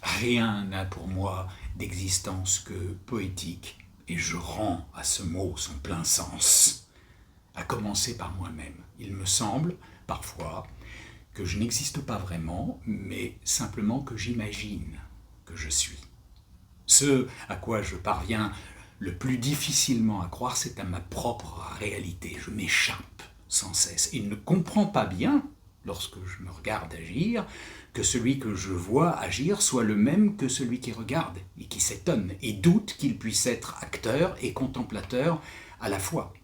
Rien n'a pour moi d'existence que poétique, et je rends à ce mot son plein sens, à commencer par moi-même. Il me semble, parfois, que je n'existe pas vraiment, mais simplement que j'imagine que je suis. Ce à quoi je parviens le plus difficilement à croire, c'est à ma propre réalité. Je m'échappe sans cesse et ne comprends pas bien, lorsque je me regarde agir, que celui que je vois agir soit le même que celui qui regarde et qui s'étonne et doute qu'il puisse être acteur et contemplateur à la fois.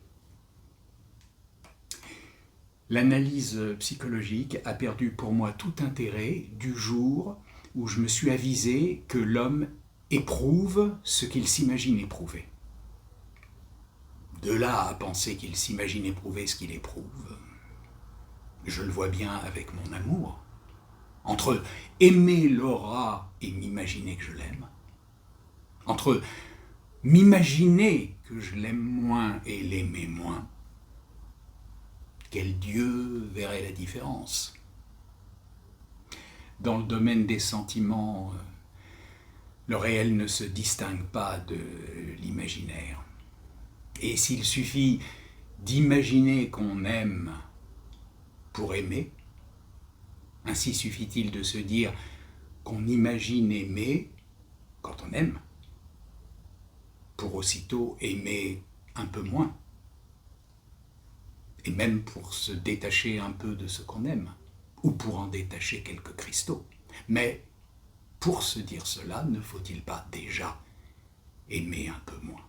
L'analyse psychologique a perdu pour moi tout intérêt du jour où je me suis avisé que l'homme éprouve ce qu'il s'imagine éprouver. De là à penser qu'il s'imagine éprouver ce qu'il éprouve, je le vois bien avec mon amour. Entre aimer Laura et m'imaginer que je l'aime, entre m'imaginer que je l'aime moins et l'aimer moins, quel Dieu verrait la différence? Dans le domaine des sentiments, le réel ne se distingue pas de l'imaginaire. Et s'il suffit d'imaginer qu'on aime pour aimer, ainsi suffit-il de se dire qu'on imagine aimer quand on aime, pour aussitôt aimer un peu moins, et même pour se détacher un peu de ce qu'on aime, ou pour en détacher quelques cristaux. Mais pour se dire cela, ne faut-il pas déjà aimer un peu moins?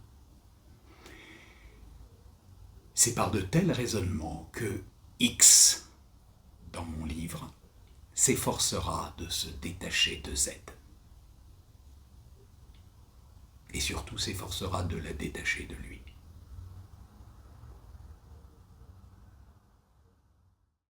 C'est par de tels raisonnements que X, dans mon livre, s'efforcera de se détacher de Z. Et surtout s'efforcera de la détacher de lui.